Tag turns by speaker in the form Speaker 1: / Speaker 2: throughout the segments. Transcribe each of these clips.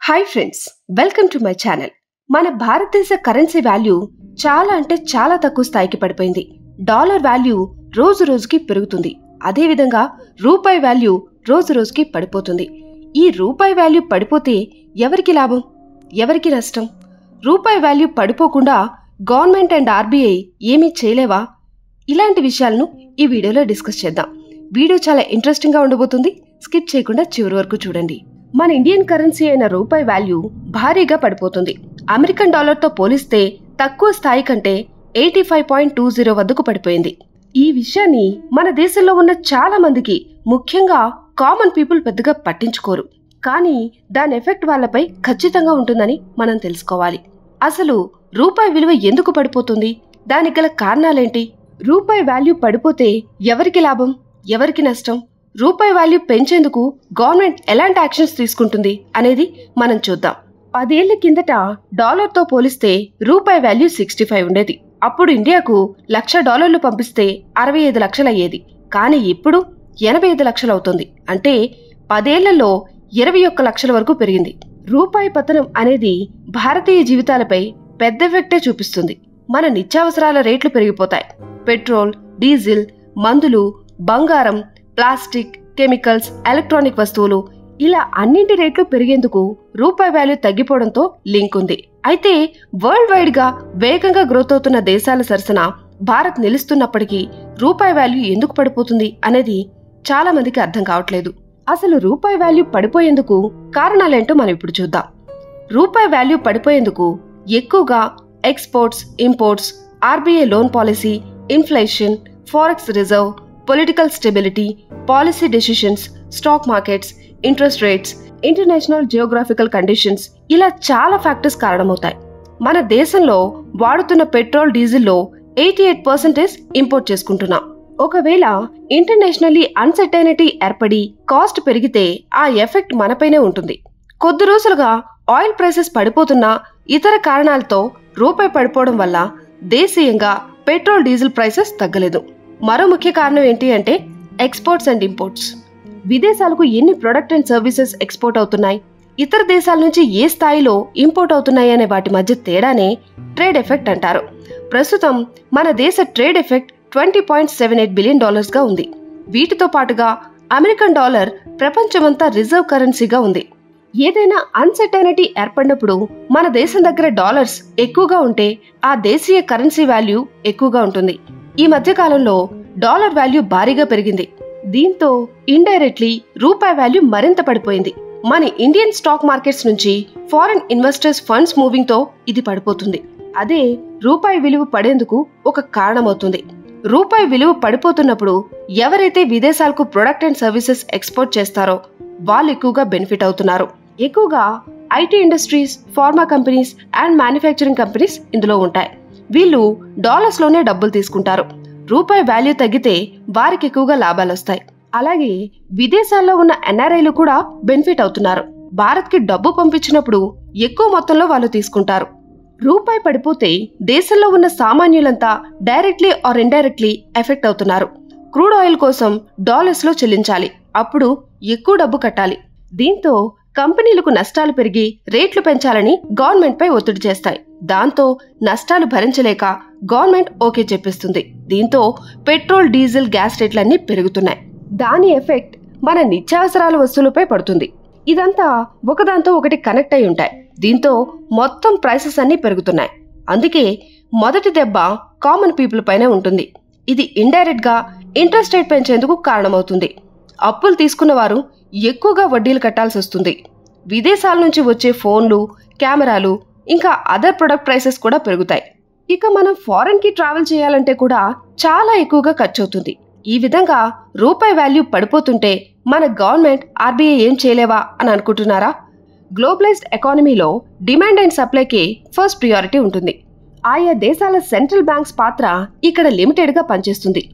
Speaker 1: Hi friends, welcome to my channel. మన భారతదేశ currency value చాలా అంటే చాలా తక్కువ స్థాయికి పడిపోయింది. డాలర్ వాల్యూ రోజు రోజుకి పెరుగుతుంది. అదేవిధంగా రూపాయి వాల్యూ రోజు రోజుకి పడిపోతుంది. ఈ రూపాయి వాల్యూ పడిపోతే ఎవరికి లాభం, ఎవరికి నష్టం? రూపాయి వాల్యూ పడిపోకుండా గవర్నమెంట్ అండ్ ఆర్బీఐ ఏమీ చేయలేవా? ఇలాంటి విషయాలను ఈ వీడియోలో డిస్కస్ చేద్దాం. వీడియో చాలా ఇంట్రెస్టింగ్ గా ఉండబోతుంది. స్కిప్ చేయకుండా చివరి వరకు చూడండి. మన ఇండియన్ కరెన్సీ అయిన రూపాయి వాల్యూ భారీగా పడిపోతుంది. అమెరికన్ డాలర్తో పోలిస్తే తక్కువ స్థాయి కంటే 85.20 వద్దకు పడిపోయింది. ఈ విషయాన్ని మన దేశంలో ఉన్న చాలా మందికి, ముఖ్యంగా కామన్ పీపుల్ పెద్దగా పట్టించుకోరు. కానీ దాని ఎఫెక్ట్ వాళ్ళపై ఖచ్చితంగా ఉంటుందని మనం తెలుసుకోవాలి. అసలు రూపాయి విలువ ఎందుకు పడిపోతుంది? దానికి గల కారణాలేంటి? రూపాయి వాల్యూ పడిపోతే ఎవరికి లాభం, ఎవరికి నష్టం? రూపాయి వాల్యూ పెంచేందుకు గవర్నమెంట్ ఎలాంటి యాక్షన్స్ తీసుకుంటుంది అనేది మనం చూద్దాం. 10 ఏళ్ల కిందట డాలర్తో పోలిస్తే రూపాయి వాల్యూ 65 ఉండేది. అప్పుడు ఇండియాకు $1,00,000 పంపిస్తే 65 లక్షలు అయ్యేది. కానీ ఇప్పుడు 85 లక్షలు అవుతుంది. అంటే 10 ఏళ్లలో 21 లక్షల వరకు పెరిగింది. రూపాయి పతనం అనేది భారతీయ జీవితాలపై పెద్ద ఎఫెక్టే చూపిస్తుంది. మన నిత్యావసరాల రేట్లు పెరిగిపోతాయి. పెట్రోల్, డీజిల్, మందులు, బంగారం, ప్లాస్టిక్, కెమికల్స్, ఎలక్ట్రానిక్ వస్తువులు, ఇలా అన్నింటి రేట్లు పెరిగేందుకు రూపాయి వాల్యూ తగ్గిపోవడంతో లింక్ ఉంది. అయితే వరల్డ్ వైడ్ గా వేగంగా గ్రోత్ అవుతున్న దేశాల సరసన భారత్ నిలుస్తున్నప్పటికీ రూపాయి వాల్యూ ఎందుకు పడిపోతుంది అనేది చాలా మందికి అర్థం కావట్లేదు. అసలు రూపాయి వాల్యూ పడిపోయేందుకు కారణాలేంటో మనం ఇప్పుడు చూద్దాం. రూపాయి వాల్యూ పడిపోయేందుకు ఎక్కువగా exports, imports, RBI loan policy, inflation, forex reserve, political stability, policy decisions, stock markets, interest rates, international geographical conditions, ఇలా చాలా ఫ్యాక్టర్స్ కారణమవుతాయి. మన దేశంలో వాడుతున్న పెట్రోల్, డీజిల్లో 88% ఇంపోర్ట్ చేసుకుంటున్నాం. ఒకవేళ ఇంటర్నేషనల్లీ అన్సర్టైనిటీ ఏర్పడి కాస్ట్ పెరిగితే ఆ ఎఫెక్ట్ మనపైనే ఉంటుంది. కొద్ది రోజులుగా ఆయిల్ ప్రైసెస్ పడిపోతున్నా ఇతర కారణాలతో రూపాయి పడిపోవడం వల్ల దేశీయంగా పెట్రోల్, డీజిల్ ప్రైసెస్ తగ్గలేదు. మరో ముఖ్య కారణం ఏంటి అంటే ఎక్స్పోర్ట్స్ అండ్ ఇంపోర్ట్స్. విదేశాలకు ఎన్ని ప్రొడక్ట్ అండ్ సర్వీసెస్ ఎక్స్పోర్ట్ అవుతున్నాయి, ఇతర దేశాల నుంచి ఏ స్థాయిలో ఇంపోర్ట్ అవుతున్నాయి అనే వాటి మధ్య తేడానే ట్రేడ్ ఎఫెక్ట్ అంటారు. ప్రస్తుతం మన దేశ ట్రేడ్ ఎఫెక్ట్ $20.78 బిలియన్ గా ఉంది. వీటితో పాటుగా అమెరికన్ డాలర్ ప్రపంచమంతా రిజర్వ్ కరెన్సీగా ఉంది. ఏదైనా అన్సర్టైనిటీ ఏర్పడినప్పుడు మన దేశం దగ్గర డాలర్స్ ఎక్కువగా ఉంటే ఆ దేశీయ కరెన్సీ వాల్యూ ఎక్కువగా ఉంటుంది. ఈ మధ్య కాలంలో డాలర్ వాల్యూ భారీగా పెరిగింది. దీంతో ఇండైరెక్ట్లీ రూపాయి వాల్యూ మరింత పడిపోయింది. మన ఇండియన్ స్టాక్ మార్కెట్స్ నుంచి ఫారెన్ ఇన్వెస్టర్స్ ఫండ్స్ మూవింగ్ తో ఇది పడిపోతుంది. అదే రూపాయి విలువ పడేందుకు ఒక కారణమవుతుంది. రూపాయి విలువ పడిపోతున్నప్పుడు ఎవరైతే విదేశాలకు ప్రొడక్ట్ అండ్ సర్వీసెస్ ఎక్స్పోర్ట్ చేస్తారో వాళ్ళు ఎక్కువగా బెనిఫిట్ అవుతున్నారు. ఎక్కువగా IT industries, pharma companies and manufacturing companies ఇందులో ఉంటాయి. వీళ్ళు డాలర్స్ లోనే డబ్బులు తీసుకుంటారు. రూపాయి వాల్యూ తగ్గితే వారికి ఎక్కువగా లాభాలు వస్తాయి. అలాగే విదేశాల్లో ఉన్న ఎన్ఆర్ఐలు కూడా బెనిఫిట్ అవుతున్నారు. భారత్ కి డబ్బు పంపించినప్పుడు ఎక్కువ మొత్తంలో వాళ్ళు తీసుకుంటారు. రూపాయి పడిపోతే దేశంలో ఉన్న సామాన్యులంతా డైరెక్ట్లీ ఆర్ ఇండైరెక్ట్లీ ఎఫెక్ట్ అవుతున్నారు. క్రూడ్ ఆయిల్ కోసం డాలర్స్ లో చెల్లించాలి, అప్పుడు ఎక్కువ డబ్బు కట్టాలి. దీంతో కంపెనీలకు నష్టాలు పెరిగి రేట్లు పెంచాలని గవర్నమెంట్ పై ఒత్తిడి చేస్తాయి. దాంతో నష్టాలు భరించలేక గవర్నమెంట్ ఓకే చెప్పేస్తుంది. దీంతో పెట్రోల్, డీజిల్, గ్యాస్ రేట్లన్నీ పెరుగుతున్నాయి. దాని ఎఫెక్ట్ మన నిత్యావసరాల వస్తువులపై పడుతుంది. ఇదంతా ఒకదాంతో ఒకటి కనెక్ట్ అయి ఉంటాయి. దీంతో మొత్తం ప్రైసెస్ అన్ని పెరుగుతున్నాయి. అందుకే మొదటి దెబ్బ కామన్ పీపుల్ పైనే ఉంటుంది. ఇది ఇండైరెక్ట్ గా ఇంట్రెస్ట్ రేట్ పెంచేందుకు కారణమవుతుంది. అప్పులు తీసుకున్న వారు ఎక్కువగా వడ్డీలు కట్టాల్సి వస్తుంది. విదేశాల నుంచి వచ్చే ఫోన్లు, కెమెరాలు, ఇంకా అదర్ ప్రొడక్ట్ ప్రైసెస్ కూడా పెరుగుతాయి. ఇక మనం ఫారెన్ కి ట్రావెల్ చేయాలంటే కూడా చాలా ఎక్కువగా ఖర్చు అవుతుంది. ఈ విధంగా రూపాయి వాల్యూ పడిపోతుంటే మన గవర్నమెంట్, ఆర్బీఐ ఏం చేయలేవా అని అనుకుంటున్నారా? గ్లోబలైజ్డ్ ఎకానమీలో డిమాండ్ అండ్ సప్లైకి ఫస్ట్ ప్రియారిటీ ఉంటుంది. ఆయా దేశాల సెంట్రల్ బ్యాంక్స్ పాత్ర ఇక్కడ లిమిటెడ్ గా పనిచేస్తుంది.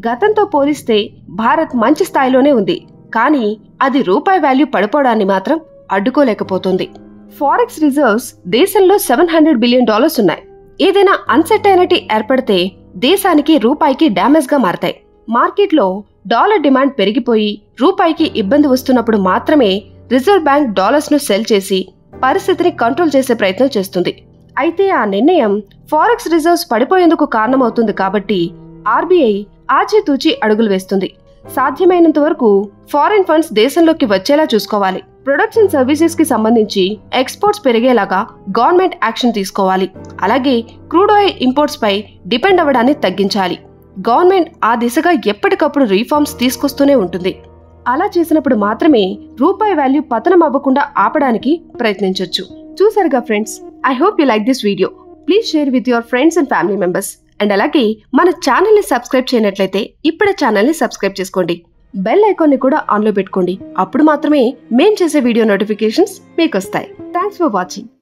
Speaker 1: గతంతో పోలిస్తే భారత్ మంచి స్థాయిలోనే ఉంది. కానీ అది రూపాయి వాల్యూ పడిపోవడాన్ని మాత్రం అడ్డుకోలేకపోతుంది. ఫారెక్స్ రిజర్వ్స్ దేశంలో $700 బిలియన్ ఉన్నాయి. ఏదైనా అన్సర్టైనిటీ ఏర్పడితే దేశానికి, రూపాయికి డ్యామేజ్ గా మారతాయి. మార్కెట్లో డాలర్ డిమాండ్ పెరిగిపోయి రూపాయికి ఇబ్బంది వస్తున్నప్పుడు మాత్రమే రిజర్వ్ బ్యాంక్ డాలర్స్ ను సెల్ చేసి పరిస్థితిని కంట్రోల్ చేసే ప్రయత్నం చేస్తుంది. అయితే ఆ నిర్ణయం ఫారెక్స్ రిజర్వ్స్ పడిపోయేందుకు కారణమవుతుంది కాబట్టి ఆర్బీఐ ఆచితూచి అడుగులు వేస్తుంది. సాధ్యమైనంత వరకు ఫారిన్ ఫండ్స్ దేశంలోకి వచ్చేలా చూసుకోవాలి. ప్రొడక్ట్స్ అండ్ సర్వీసెస్ కి సంబంధించి ఎక్స్పోర్ట్స్ పెరిగేలాగా గవర్నమెంట్ యాక్షన్ తీసుకోవాలి. అలాగే క్రూడ్ ఆయిల్ ఇంపోర్ట్స్ పై డిపెండ్ అవ్వడాన్ని తగ్గించాలి. గవర్నమెంట్ ఆ దిశగా ఎప్పటికప్పుడు రీఫార్మ్స్ తీసుకొస్తూనే ఉంటుంది. అలా చేసినప్పుడు మాత్రమే రూపాయి వాల్యూ పతనం అవ్వకుండా ఆపడానికి ప్రయత్నించొచ్చు. చూసారుగా friends, I hope you like this video. Please share with your friends and family members. And అలాగే మన ఛానల్ ని సబ్స్క్రైబ్ చేయనట్లయితే ఇప్పుడే ఛానల్ ని సబ్స్క్రైబ్ చేసుకోండి. బెల్ ఐకాన్ ని కూడా ఆన్ లో పెట్టుకోండి. అప్పుడు మాత్రమే మేం చేసే వీడియో నోటిఫికేషన్స్ మీకు వస్తాయి. Thanks for watching.